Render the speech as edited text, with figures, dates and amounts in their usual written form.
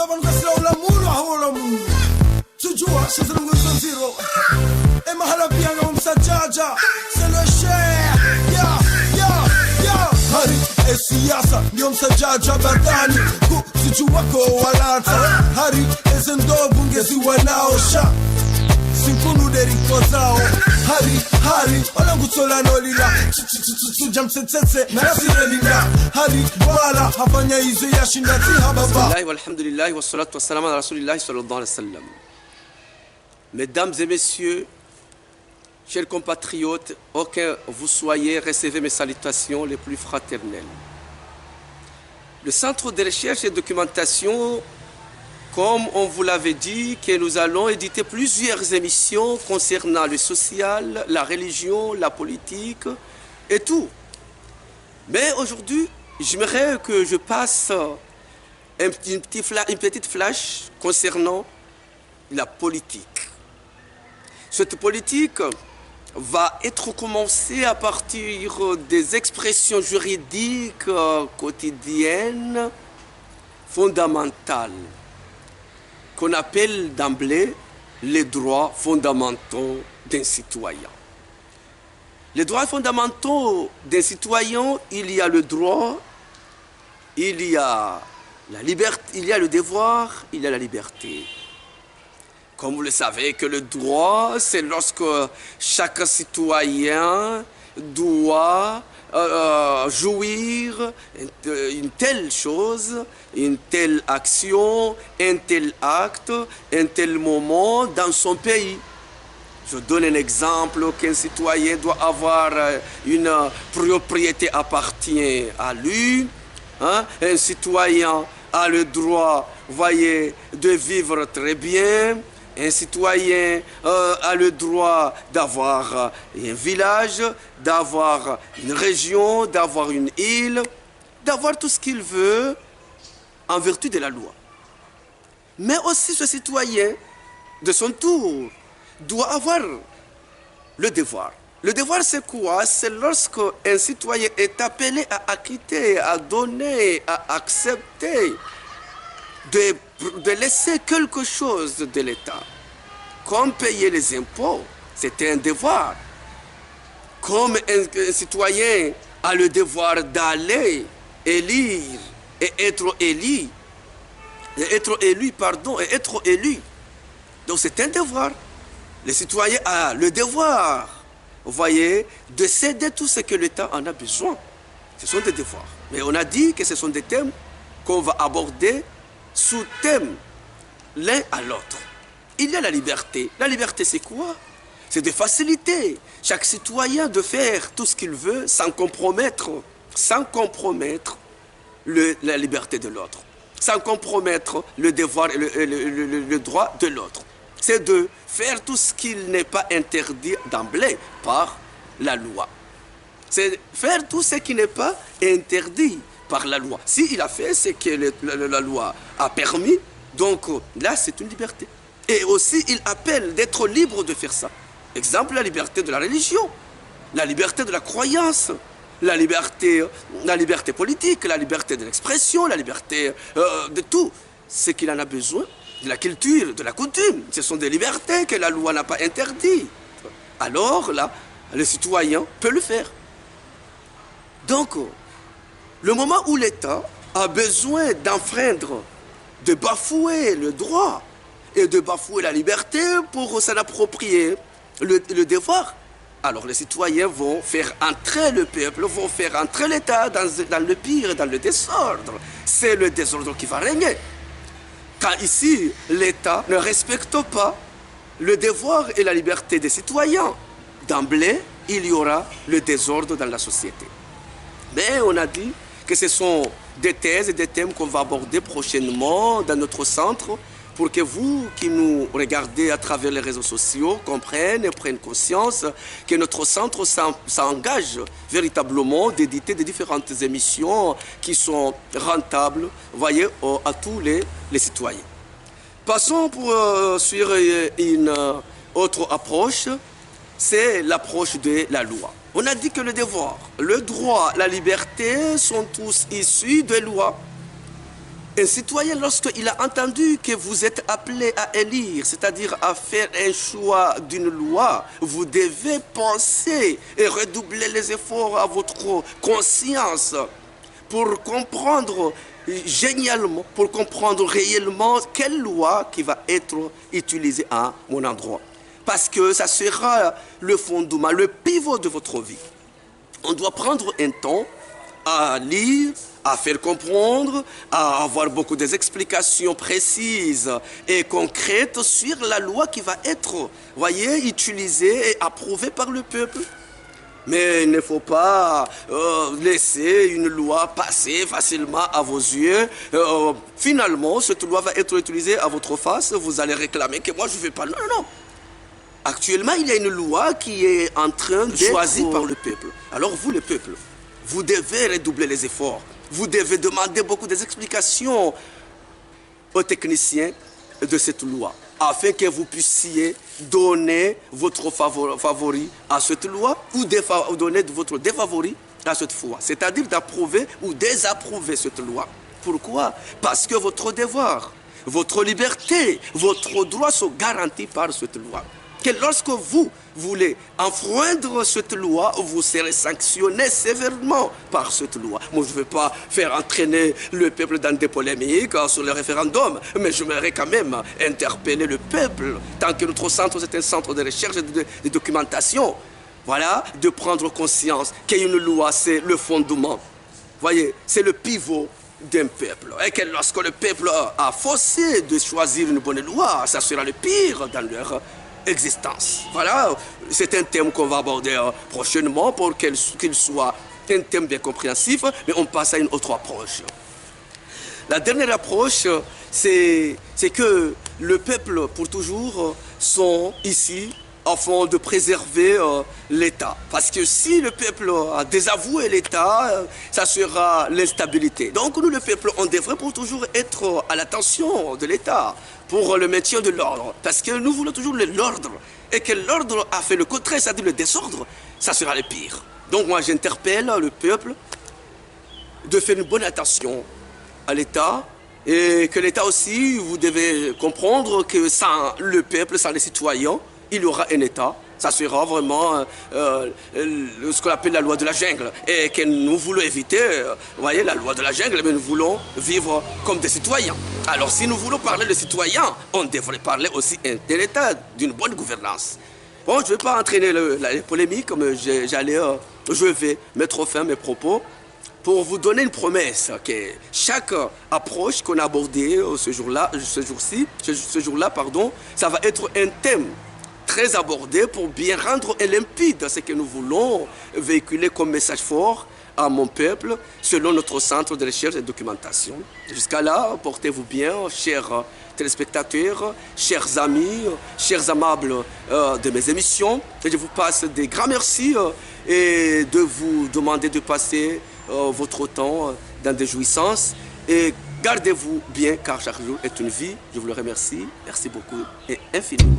laban kasi la mulo hawala mulo tujua sasa ngozo zero e mahala pia na msajaja c'est le cher hari siasa ndio msajaja badani kutujua kwa walata hari ezendovu ngezi wanaosha Sinkunu deriko zao Hari Ola ngutola nolila Tujam tsetse Narasirelila Hari Wala Hafanya izo yashinda Tihababa Bismillah walhamdulillah wa salatu wa salam ala Rasulillah sallallahu alayhi wa sallam. Mesdames et messieurs, chers compatriotes, aucun vous soyez, recevez mes salutations les plus fraternelles. Le Centre de recherche et de documentation, comme on vous l'avait dit, que nous allons éditer plusieurs émissions concernant le social, la religion, la politique et tout. Mais aujourd'hui, j'aimerais que je passe une petite flash concernant la politique. Cette politique va être commencée à partir des expressions juridiques quotidiennes fondamentales qu'on appelle d'emblée les droits fondamentaux d'un citoyen. Les droits fondamentaux d'un citoyen, il y a le droit, il y a la liberté, il y a le devoir, il y a la liberté. Comme vous le savez que le droit, c'est lorsque chaque citoyen doit jouir une telle chose, une telle action, un tel acte, un tel moment dans son pays. Je donne un exemple qu'un citoyen doit avoir une propriété appartient à lui. Hein? Un citoyen a le droit, voyez, de vivre très bien. Un citoyen a le droit d'avoir un village, d'avoir une région, d'avoir une île, d'avoir tout ce qu'il veut en vertu de la loi. Mais aussi ce citoyen, de son tour, doit avoir le devoir. Le devoir, c'est quoi? C'est lorsque un citoyen est appelé à acquitter, à donner, à accepter de laisser quelque chose de l'État. Comme payer les impôts, c'est un devoir. Comme un citoyen a le devoir d'aller élire et être élu. Donc c'est un devoir. Le citoyen a le devoir, vous voyez, de céder tout ce que l'État en a besoin. Ce sont des devoirs. Mais on a dit que ce sont des thèmes qu'on va aborder sous thème l'un à l'autre. Il y a la liberté. La liberté, c'est quoi? C'est de faciliter chaque citoyen de faire tout ce qu'il veut sans compromettre la liberté de l'autre, sans compromettre le devoir et le droit de l'autre. C'est de faire tout ce qui n'est pas interdit d'emblée par la loi. C'est faire tout ce qui n'est pas interdit par la loi. S'il a fait ce que la loi a permis, donc là c'est une liberté. Et aussi il appelle d'être libre de faire ça. Exemple, la liberté de la religion, la liberté de la croyance, la liberté politique, la liberté de l'expression, la liberté de tout ce qu'il en a besoin, de la culture, de la coutume. Ce sont des libertés que la loi n'a pas interdites. Alors là, le citoyen peut le faire. Donc, le moment où l'État a besoin d'enfreindre, de bafouer le droit et de bafouer la liberté pour s'en approprier le devoir, alors les citoyens vont faire entrer le peuple, vont faire entrer l'État dans le pire, dans le désordre. C'est le désordre qui va régner. Quand ici, l'État ne respecte pas le devoir et la liberté des citoyens, d'emblée, il y aura le désordre dans la société. Mais on a dit que ce sont des thèses et des thèmes qu'on va aborder prochainement dans notre centre pour que vous qui nous regardez à travers les réseaux sociaux comprennent et prennent conscience que notre centre s'engage véritablement d'éditer des différentes émissions qui sont rentables, voyez, à tous les citoyens. Passons pour sur une autre approche, c'est l'approche de la loi. On a dit que le devoir, le droit, la liberté sont tous issus de lois. Un citoyen, lorsqu'il a entendu que vous êtes appelé à élire, c'est-à-dire à faire un choix d'une loi, vous devez penser et redoubler les efforts à votre conscience pour comprendre génialement, pour comprendre réellement quelle loi qui va être utilisée à mon endroit. Parce que ça sera le fondement, le pivot de votre vie. On doit prendre un temps à lire, à faire comprendre, à avoir beaucoup d'explications précises et concrètes sur la loi qui va être, voyez, utilisée et approuvée par le peuple. Mais il ne faut pas laisser une loi passer facilement à vos yeux. Finalement, cette loi va être utilisée à votre face. Vous allez réclamer que moi je ne veux pas. Non, non, non. Actuellement, il y a une loi qui est en train d'être choisie par le peuple. Alors vous, le peuple, vous devez redoubler les efforts. Vous devez demander beaucoup d'explications aux techniciens de cette loi, afin que vous puissiez donner votre favori à cette loi ou donner votre défavori à cette loi. C'est-à-dire d'approuver ou désapprouver cette loi. Pourquoi? Parce que votre devoir, votre liberté, votre droit sont garantis par cette loi. Que lorsque vous voulez enfreindre cette loi, vous serez sanctionné sévèrement par cette loi. Moi, je ne veux pas faire entraîner le peuple dans des polémiques sur le référendum, mais j'aimerais quand même interpeller le peuple, tant que notre centre est un centre de recherche et de documentation. Voilà, de prendre conscience qu'une loi, c'est le fondement. Voyez, c'est le pivot d'un peuple. Et que lorsque le peuple a forcé de choisir une bonne loi, ça sera le pire dans leur existence. Voilà, c'est un thème qu'on va aborder prochainement pour qu'il soit un thème bien compréhensif, mais on passe à une autre approche. La dernière approche, c'est que le peuple, pour toujours, sont ici afin de préserver l'État. Parce que si le peuple a désavoué l'État, ça sera l'instabilité. Donc nous, le peuple, on devrait pour toujours être à l'attention de l'État pour le maintien de l'ordre. Parce que nous voulons toujours l'ordre. Et que l'ordre a fait le contraire, c'est-à-dire le désordre, ça sera le pire. Donc moi, j'interpelle le peuple de faire une bonne attention à l'État. Et que l'État aussi, vous devez comprendre que sans le peuple, sans les citoyens, il y aura un État. Ça sera vraiment ce qu'on appelle la loi de la jungle. Et que nous voulons éviter, vous voyez, la loi de la jungle, mais nous voulons vivre comme des citoyens. Alors si nous voulons parler de citoyens, on devrait parler aussi de l'État, d'une bonne gouvernance. Bon, je ne vais pas entraîner la polémique, mais je vais mettre fin à mes propos pour vous donner une promesse que chaque approche qu'on a abordée ce jour-là, ça va être un thème très abordé pour bien rendre limpide ce que nous voulons véhiculer comme message fort à mon peuple selon notre centre de recherche et de documentation. Jusqu'à là, portez-vous bien, chers téléspectateurs, chers amis, chers amables de mes émissions. Et je vous passe des grands merci et de vous demander de passer votre temps dans des jouissances. Et gardez-vous bien car chaque jour est une vie. Je vous le remercie. Merci beaucoup et infiniment.